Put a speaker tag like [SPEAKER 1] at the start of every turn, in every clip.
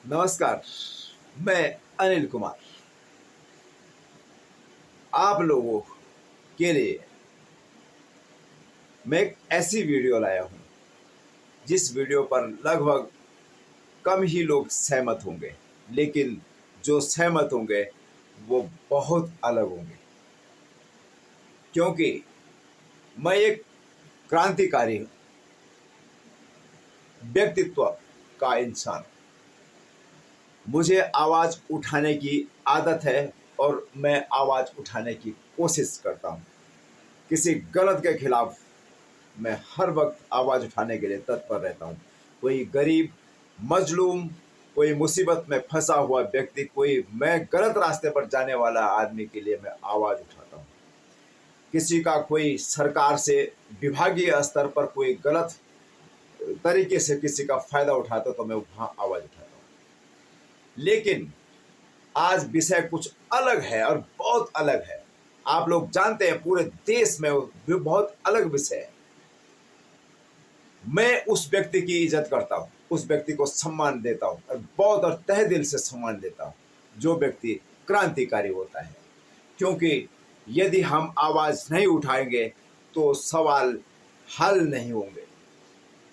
[SPEAKER 1] नमस्कार। मैं अनिल कुमार आप लोगों के लिए मैं एक ऐसी वीडियो लाया हूं जिस वीडियो पर लगभग कम ही लोग सहमत होंगे, लेकिन जो सहमत होंगे वो बहुत अलग होंगे, क्योंकि मैं एक क्रांतिकारी व्यक्तित्व का इंसान। मुझे आवाज़ उठाने की आदत है और मैं आवाज़ उठाने की कोशिश करता हूं। किसी गलत के खिलाफ मैं हर वक्त आवाज़ उठाने के लिए तत्पर रहता हूँ। कोई गरीब, मजलूम, कोई मुसीबत में फंसा हुआ व्यक्ति, कोई मैं गलत रास्ते पर जाने वाला आदमी के लिए मैं आवाज़ उठाता हूँ। किसी का कोई सरकार से विभागीय स्तर पर कोई गलत तरीके से किसी का फायदा उठाता तो मैं वहाँ आवाज़ उठाता हूँ। लेकिन आज विषय कुछ अलग है और बहुत अलग है। आप लोग जानते हैं पूरे देश में भी बहुत अलग विषय है। मैं उस व्यक्ति की इज्जत करता हूँ, उस व्यक्ति को सम्मान देता हूँ और बहुत और तहे दिल से सम्मान देता हूँ जो व्यक्ति क्रांतिकारी होता है। क्योंकि यदि हम आवाज़ नहीं उठाएंगे तो सवाल हल नहीं होंगे।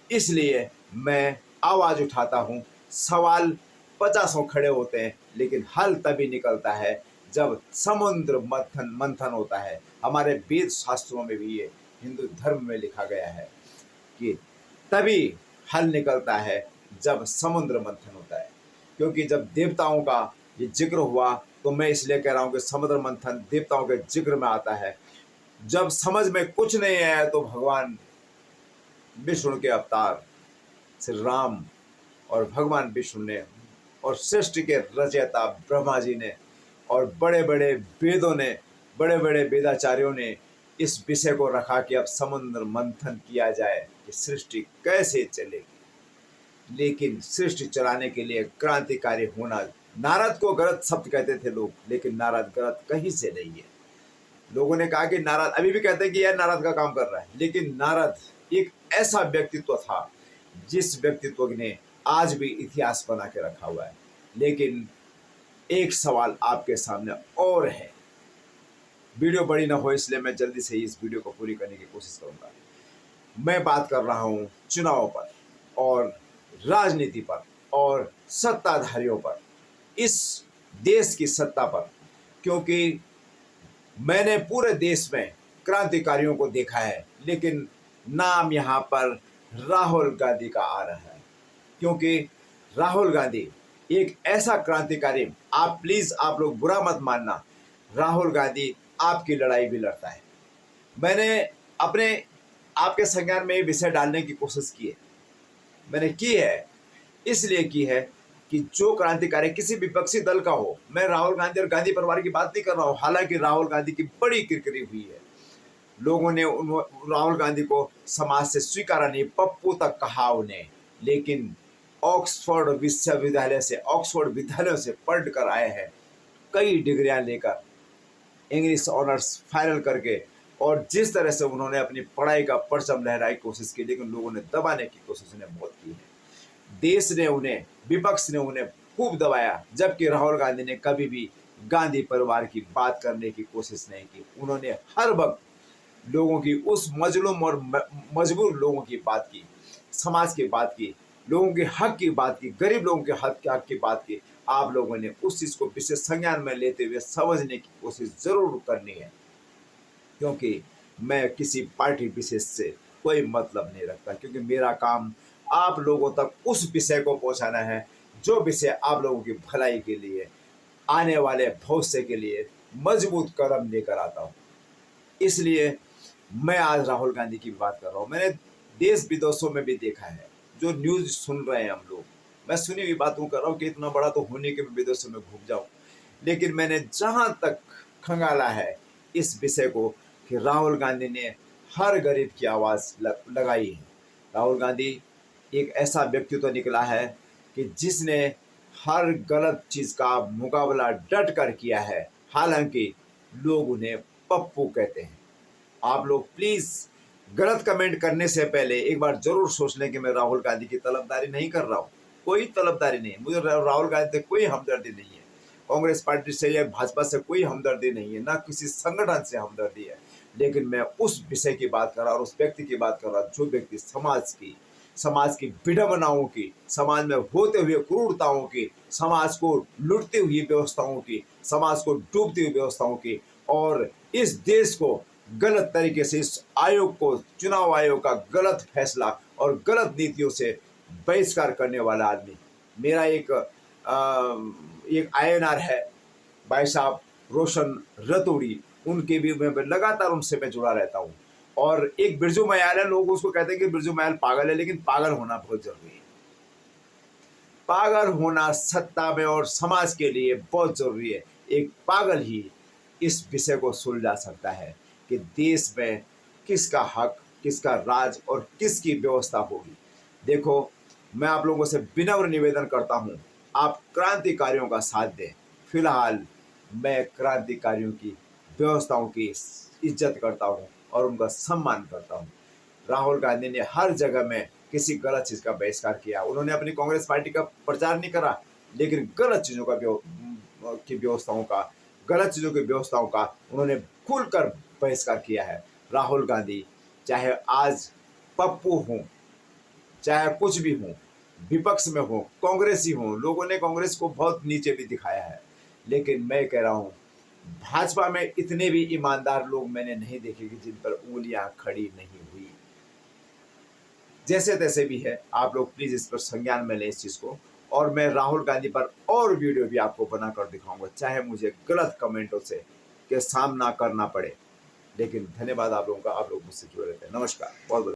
[SPEAKER 1] इसलिए मैं आवाज़ उठाता हूँ। सवाल पचासों खड़े होते हैं, लेकिन हल तभी निकलता है जब समुद्र मंथन मंथन होता है। हमारे वेद शास्त्रों में भी ये हिंदू धर्म में लिखा गया है कि तभी हल निकलता है जब समुद्र मंथन होता है। क्योंकि जब देवताओं का ये जिक्र हुआ तो मैं इसलिए कह रहा हूँ कि समुद्र मंथन देवताओं के जिक्र में आता है। जब समझ में कुछ नहीं आया तो भगवान विष्णु के अवतार श्री राम और भगवान विष्णु ने और सृष्टि के रचयिता ब्रह्मा जी ने और बड़े बड़े वेदों ने, बड़े बड़े वेदाचार्यों ने इस विषय को रखा कि अब समुद्र मंथन किया जाए कि सृष्टि कैसे चलेगी। लेकिन सृष्टि चलाने के लिए क्रांतिकारी होना, नारद को गलत शब्द कहते थे लोग, लेकिन नारद गलत कहीं से नहीं है। लोगों ने कहा कि नारद, अभी भी कहते हैं कि यह नारद का काम कर रहा है, लेकिन नारद एक ऐसा व्यक्तित्व था जिस व्यक्तित्व ने आज भी इतिहास बना के रखा हुआ है। लेकिन एक सवाल आपके सामने और है। वीडियो बड़ी ना हो इसलिए मैं जल्दी से इस वीडियो को पूरी करने की कोशिश करूंगा। मैं बात कर रहा हूं चुनाव पर और राजनीति पर और सत्ताधारियों पर, इस देश की सत्ता पर। क्योंकि मैंने पूरे देश में क्रांतिकारियों को देखा है, लेकिन नाम यहाँ पर राहुल गांधी का आ रहा है। क्योंकि राहुल गांधी एक ऐसा क्रांतिकारी, आप प्लीज आप लोग बुरा मत मानना, राहुल गांधी आपकी लड़ाई भी लड़ता है। मैंने अपने आपके संज्ञान में ये विषय डालने की कोशिश की है। मैंने की है इसलिए की है कि जो क्रांतिकारी किसी विपक्षी दल का हो, मैं राहुल गांधी और गांधी परिवार की बात नहीं कर रहा हूँ। हालांकि राहुल गांधी की बड़ी किरकिरी हुई है, लोगों ने राहुल गांधी को समाज से स्वीकारा नहीं, पप्पू तक कहा उन्हें। लेकिन ऑक्सफोर्ड विश्वविद्यालय से, ऑक्सफोर्ड विद्यालयों से पढ़ कर आए हैं, कई डिग्रियां लेकर, इंग्लिश ऑनर्स फाइनल करके, और जिस तरह से उन्होंने अपनी पढ़ाई का परचम लहराने की कोशिश की, लेकिन लोगों ने दबाने की कोशिश उन्हें बहुत की है। देश ने उन्हें, विपक्ष ने उन्हें खूब दबाया, जबकि राहुल गांधी ने कभी भी गांधी परिवार की बात करने की कोशिश नहीं की। उन्होंने हर वक्त लोगों की, उस मजलूम और मजबूर लोगों की बात की, समाज की बात की, लोगों के हक की बात की, गरीब लोगों के हक की बात की। आप लोगों ने उस चीज़ को विशेष संज्ञान में लेते हुए समझने की कोशिश जरूर करनी है। क्योंकि मैं किसी पार्टी विशेष से कोई मतलब नहीं रखता, क्योंकि मेरा काम आप लोगों तक उस विषय को पहुंचाना है जो विषय आप लोगों की भलाई के लिए, आने वाले भविष्य के लिए मजबूत कदम लेकर आता हूँ। इसलिए मैं आज राहुल गांधी की बात कर रहा हूँ। मैंने देश विदेशों में भी देखा है, जो न्यूज़ सुन रहे हैं हम लोग, मैं सुनी हुई बातों कर रहा हूँ कि इतना बड़ा तो होने के विदेशों में घूम जाऊँ, लेकिन मैंने जहाँ तक खंगाला है इस विषय को कि राहुल गांधी ने हर गरीब की आवाज़ लगाई है। राहुल गांधी एक ऐसा व्यक्तित्व निकला है कि जिसने हर गलत चीज़ का मुकाबला डट कर किया है। हालांकि लोग उन्हें पप्पू कहते हैं। आप लोग प्लीज़ गलत कमेंट करने से पहले एक बार जरूर सोच लें कि मैं राहुल गांधी की तलबदारी नहीं कर रहा हूँ। कोई तलबदारी नहीं है, मुझे राहुल गांधी से कोई हमदर्दी नहीं है, कांग्रेस पार्टी से या भाजपा से कोई हमदर्दी नहीं है, ना किसी संगठन से हमदर्दी है। लेकिन मैं उस विषय की बात कर रहा और उस व्यक्ति की बात कर रहा जो व्यक्ति समाज की विडंबनाओं की, समाज में होते हुए क्रूरताओं की, समाज को लुटती हुई व्यवस्थाओं की, समाज को डूबती हुई व्यवस्थाओं की, और इस देश को गलत तरीके से, इस आयोग को, चुनाव आयोग का गलत फैसला और गलत नीतियों से बहिष्कार करने वाला आदमी। मेरा एक आईएनआर है भाई साहब रोशन रतूड़ी, उनके भी मैं लगातार उनसे मैं जुड़ा रहता हूँ। और एक बिरजू मयाल है, लोग उसको कहते हैं कि बिरजू मयाल पागल है, लेकिन पागल होना बहुत जरूरी है। पागल होना सत्ता में और समाज के लिए बहुत जरूरी है। एक पागल ही इस विषय को सुलझा सकता है कि देश में किसका हक, किसका राज और किसकी व्यवस्था होगी। देखो, मैं आप लोगों से विनम्र निवेदन करता हूं, आप क्रांतिकारियों का साथ दें। फिलहाल मैं क्रांतिकारियों की व्यवस्थाओं की इज्जत करता हूं और उनका सम्मान करता हूं। राहुल गांधी ने हर जगह में किसी गलत चीज का बहिष्कार किया। उन्होंने अपनी कांग्रेस पार्टी का प्रचार नहीं करा, लेकिन गलत चीजों का गलत चीजों की व्यवस्थाओं का उन्होंने खुलकर बहिष्कार किया है। राहुल गांधी चाहे आज पप्पू हों, चाहे कुछ भी हों, विपक्ष में हो, कांग्रेसी हो, लोगों ने कांग्रेस को बहुत नीचे भी दिखाया है, लेकिन मैं कह रहा हूं भाजपा में इतने भी ईमानदार लोग मैंने नहीं देखे कि जिन पर उंगलियां खड़ी नहीं हुई। जैसे तैसे भी है, आप लोग प्लीज इस पर संज्ञान में लें इस चीज को। और मैं राहुल गांधी पर और वीडियो भी आपको बनाकर दिखाऊंगा, चाहे मुझे गलत कमेंटों से के सामना करना पड़े। लेकिन धन्यवाद आप लोगों का, आप लोग मुझसे जुड़े रहते हैं। नमस्कार, बहुत बहुत।